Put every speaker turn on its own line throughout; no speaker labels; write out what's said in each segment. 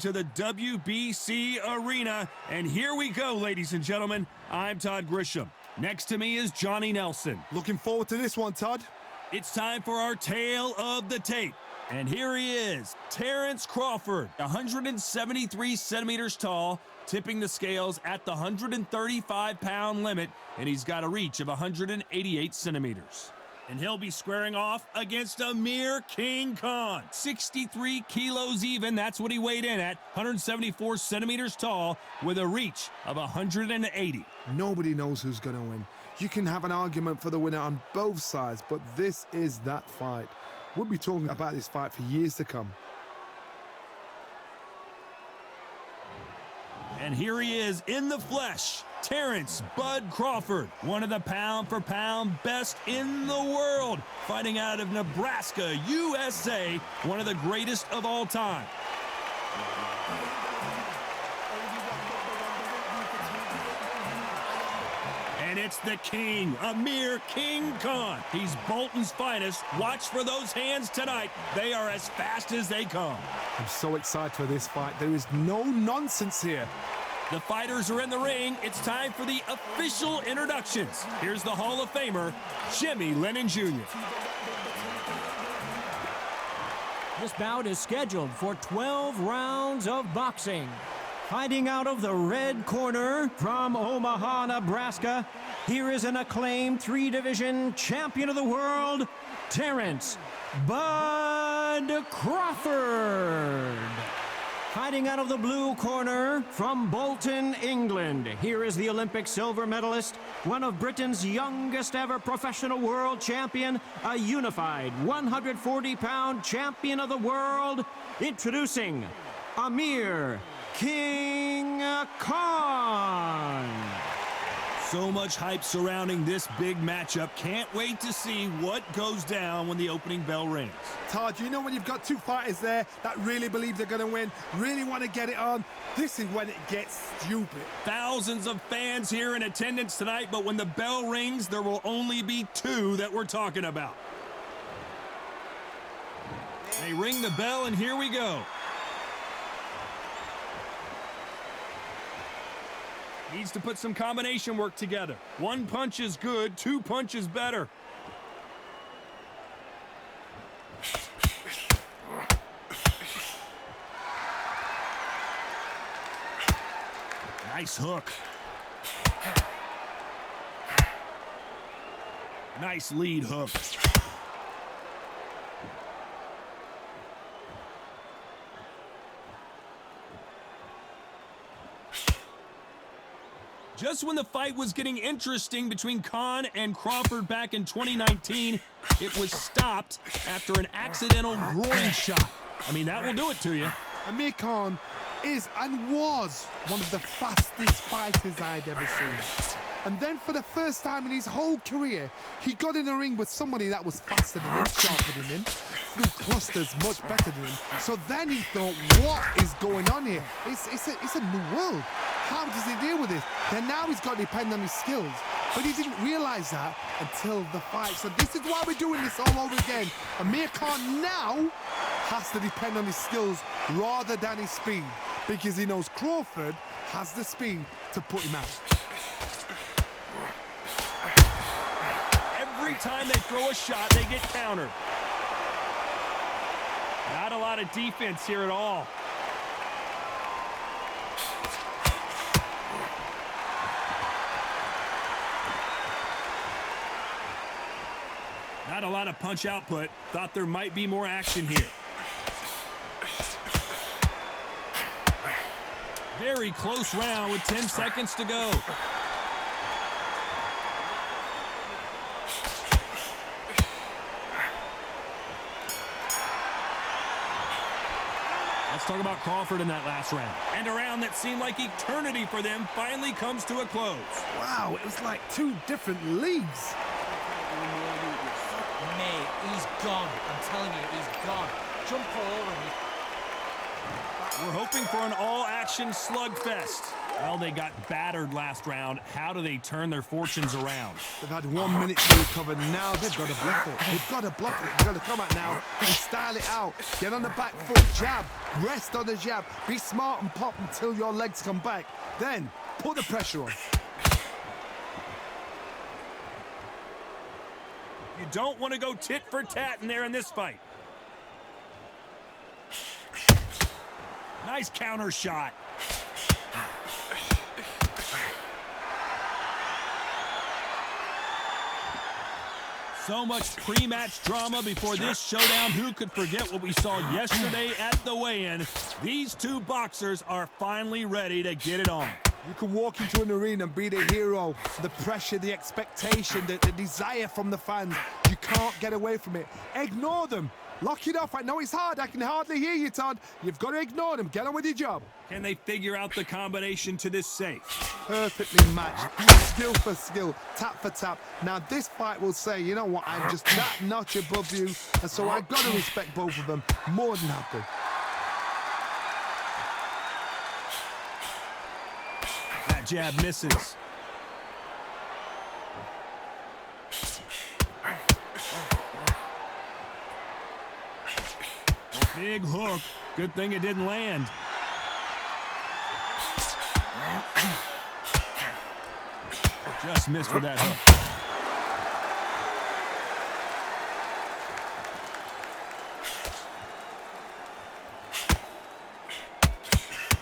To the WBC arena, and here we go, ladies and gentlemen. I'm Todd Grisham. Next to me is Johnny Nelson.
Looking forward to this one, Todd.
It's time for our tale of the tape. And here he is, Terence Crawford, 173 centimeters tall, tipping the scales at the 135-pound limit, and he's got a reach of 188 centimeters. And he'll be squaring off against Amir King Khan. 63 kilos even, that's what he weighed in at. 174 centimeters tall with a reach of 180.
Nobody knows who's going to win. You can have an argument for the winner on both sides, but this is that fight. We'll be talking about this fight for years to come.
And here he is in the flesh, Terence "Bud" Crawford, one of the pound-for-pound best in the world, fighting out of Nebraska, USA, one of the greatest of all time. And it's the king, Amir King Khan. He's Bolton's finest. Watch for those hands tonight. They are as fast as they come.
I'm so excited for this fight. There is no nonsense here.
The fighters are in the ring. It's time for the official introductions. Here's the Hall of Famer, Jimmy Lennon Jr.
This bout is scheduled for 12 rounds of boxing. Fighting out of the red corner from Omaha, Nebraska, here is an acclaimed three-division champion of the world, Terence "Bud" Crawford. Fighting out of the blue corner from Bolton, England, here is the Olympic silver medalist, one of Britain's youngest ever professional world champion, a unified 140-pound champion of the world, introducing Amir King Khan.
So much hype surrounding this big matchup. Can't wait to see what goes down when the opening bell rings.
Todd, you know when you've got two fighters there that really believe they're going to win, really want to get it on, this is when it gets stupid.
Thousands of fans here in attendance tonight, but when the bell rings, there will only be two that we're talking about. They ring the bell, and here we go. Needs to put some combination work together. One punch is good, two punches better. Nice hook. Nice lead hook. Just when the fight was getting interesting between Khan and Crawford back in 2019, it was stopped after an accidental groin shot. I mean, that will do it to you.
Amir Khan is and was one of the fastest fighters I'd ever seen. And then for the first time in his whole career, he got in a ring with somebody that was faster than him, sharper than him, threw clusters much better than him. So then he thought, what is going on here? It's a new world. How does he deal with this? Then now he's got to depend on his skills. But he didn't realize that until the fight. So this is why we're doing this all over again. Amir Khan now has to depend on his skills rather than his speed, because he knows Crawford has the speed to put him out.
Every time they throw a shot, they get countered. Not a lot of defense here at all. Not a lot of punch output. Thought there might be more action here. Very close round with 10 seconds to go. Let's talk about Crawford in that last round. And a round that seemed like eternity for them finally comes to a close.
Wow, it was like two different leagues.
Mate, he's gone. I'm telling you, he's gone. Jump all over me.
We're hoping for an all-action slugfest. Well, they got battered last round. How do they turn their fortunes around?
They've had 1 minute to recover. Now they've got to block it. They've got to block it. They've got to come out now and style it out. Get on the back foot, jab. Rest on the jab. Be smart and pop until your legs come back. Then put the pressure on.
You don't want to go tit for tat in there in this fight. Nice counter shot. So much pre-match drama before this showdown. Who could forget what we saw yesterday at the weigh-in? These two boxers are finally ready to get it on.
You can walk into an arena and be the hero. The pressure, the expectation, the desire from the fans. You can't get away from it. Ignore them. Lock it off. I know it's hard. I can hardly hear you, Todd. You've got to ignore them. Get on with your job.
Can they figure out the combination to this safe?
Perfectly matched. Skill for skill. Tap for tap. Now, this fight will say, you know what, I'm just that notch above you. And so I've got to respect both of them. More than happy.
That jab misses. Big hook. Good thing it didn't land. Just missed with that hook.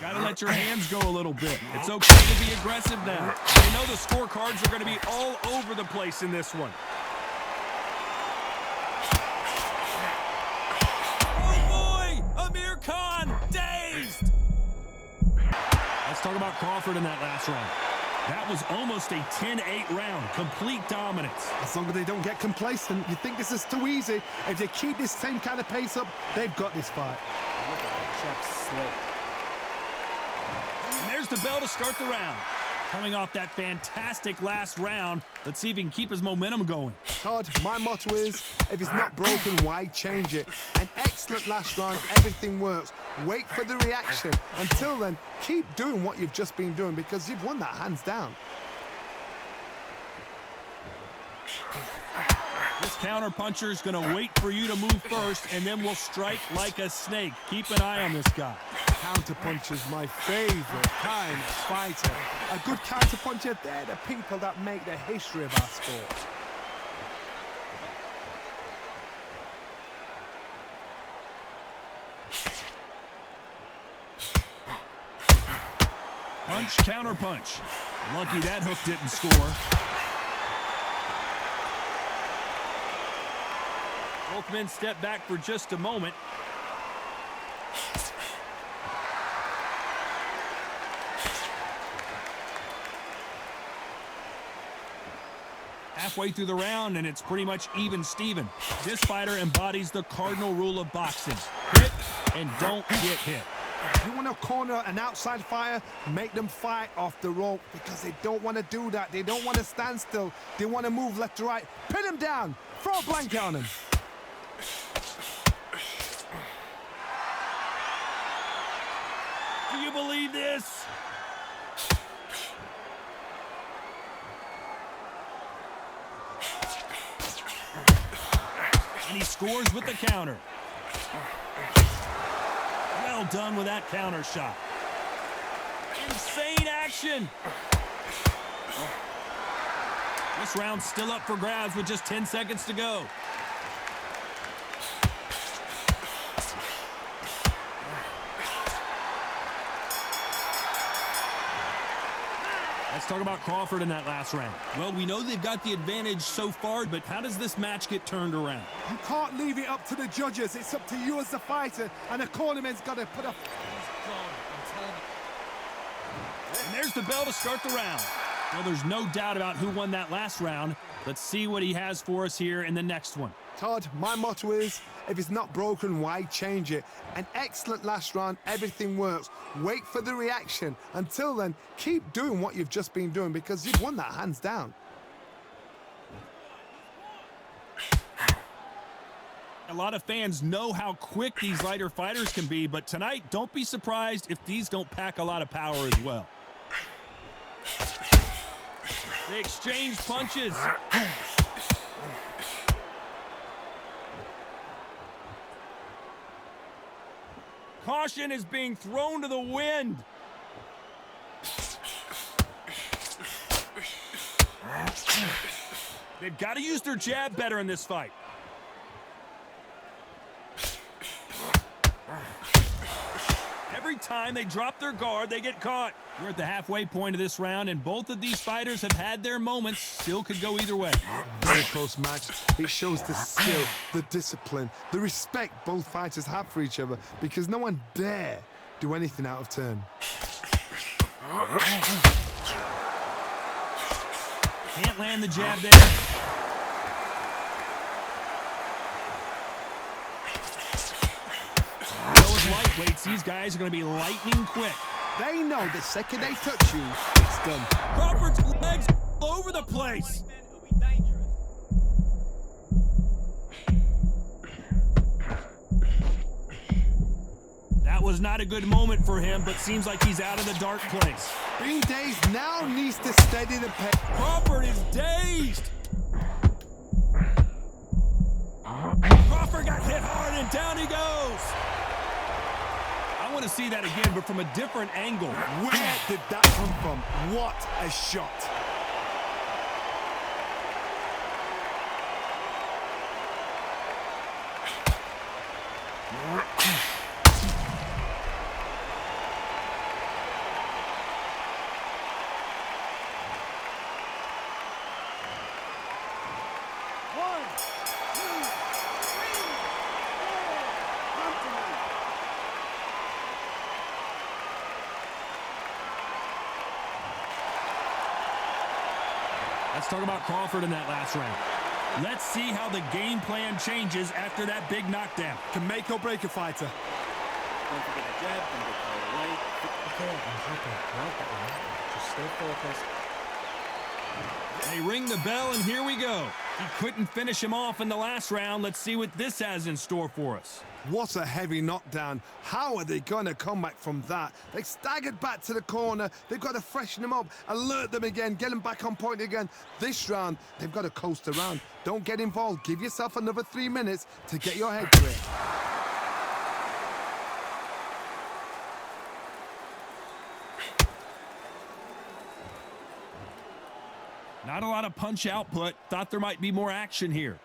Gotta let your hands go a little bit. It's okay to be aggressive now. You know the scorecards are going to be all over the place in this one. Dazed. Let's talk about Crawford in that last round. That was almost a 10-8 round. Complete dominance.
As long as they don't get complacent, you think this is too easy. If they keep this same kind of pace up, they've got this fight.
Look at that check slip.
And there's the bell to start the round. Coming off that fantastic last round, let's see if he can keep his momentum going.
Todd, my motto is, if it's not broken, why change it? An excellent last round, everything works. Wait for the reaction. Until then, keep doing what you've just been doing because you've won that hands down.
This counter puncher is going to wait for you to move first, and then will strike like a snake. Keep an eye on this guy.
Counter puncher's my favorite kind of fighter. A good counter puncher, they're the people that make the history of our sport.
Punch, counter punch. Lucky that hook didn't score. Both men step back for just a moment. Halfway through the round, and it's pretty much even Steven. This fighter embodies the cardinal rule of boxing. Hit and don't get hit.
You want to corner an outside fighter, make them fight off the rope because they don't want to do that. They don't want to stand still. They want to move left to right. Pin them down. Throw a blanket on them.
Do you believe this? And he scores with the counter. Well done with that counter shot. Insane action. This round's still up for grabs with just 10 seconds to go. Let's talk about Crawford in that last round. Well, we know they've got the advantage so far, but how does this match get turned around?
You can't leave it up to the judges. It's up to you as the fighter, and the cornerman's got to put a...
And there's the bell to start the round. Well, there's no doubt about who won that last round. Let's see what he has for us here in the next one.
Todd, my motto is, if it's not broken, why change it? An excellent last round, everything works. Wait for the reaction. Until then, keep doing what you've just been doing because you've won that hands down.
A lot of fans know how quick these lighter fighters can be, but tonight, don't be surprised if these don't pack a lot of power as well. They exchange punches. Caution is being thrown to the wind. They've got to use their jab better in this fight. Every time they drop their guard, they get caught. We're at the halfway point of this round, and both of these fighters have had their moments. Still could go either way.
Very close match. It shows the skill, the discipline, the respect both fighters have for each other, because no one dare do anything out of turn.
Can't land the jab there. Those lightweights, these guys are going to be lightning quick.
They know the second they touch you, it's done.
Crawford's legs all over the place. That was not a good moment for him, but seems like he's out of the dark place.
Being dazed now needs to steady the pace.
Crawford is dazed. Crawford got hit hard and down he goes. I want to see that again, but from a different angle.
Where did that come from? What a shot.
Let's talk about Crawford in that last round. Let's see how the game plan changes after that big knockdown.
Can make or break a fighter.
Don't forget the jab, don't get carried away. Okay, I'm happy. I like that one. Just stay focused.
They ring the bell, and here we go. He couldn't finish him off in the last round. Let's see what this has in store for us.
What a heavy knockdown. How are they going to come back from that? They staggered back to the corner. They've got to freshen them up, alert them again, get them back on point again. This round, they've got to coast around. Don't get involved. Give yourself another 3 minutes to get your head clear.
Not a lot of punch output. Thought there might be more action here.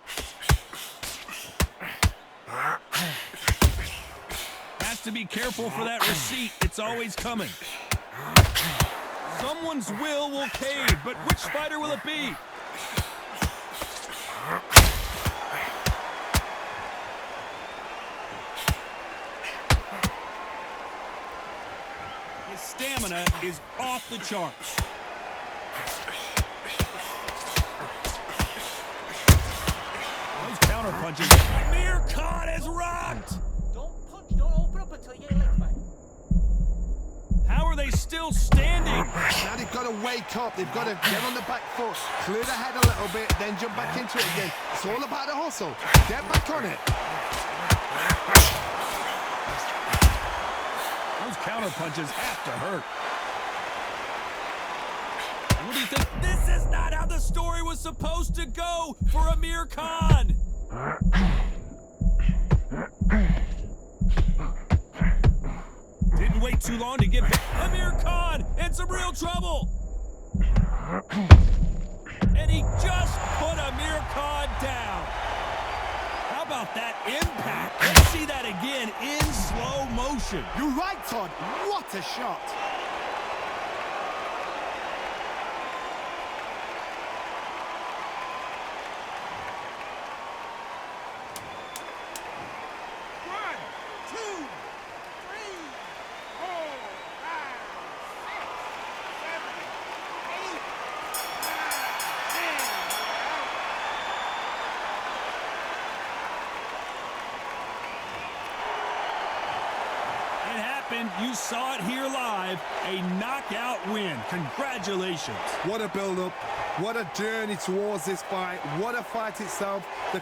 Has to be careful for that receipt. It's always coming. Someone's will cave, but which fighter will it be? His stamina is off the charts. Counter punches. Amir Khan is rocked.
Don't punch. Don't open up until you get your legs back.
How are they still standing?
Now they've got to wake up. They've got to get on the back foot, clear the head a little bit, then jump back into it again. It's all about the hustle. Get back on it.
Those counter punches have to hurt. What do you think? This is not how the story was supposed to go for Amir Khan. Didn't wait too long to get Amir Khan in some real trouble. And he just put Amir Khan down. How about that impact? Let's see that again in slow motion.
You're right, Todd. What a shot.
You saw it here live, a knockout win. Congratulations.
What a build-up. What a journey towards this fight. What a fight itself. The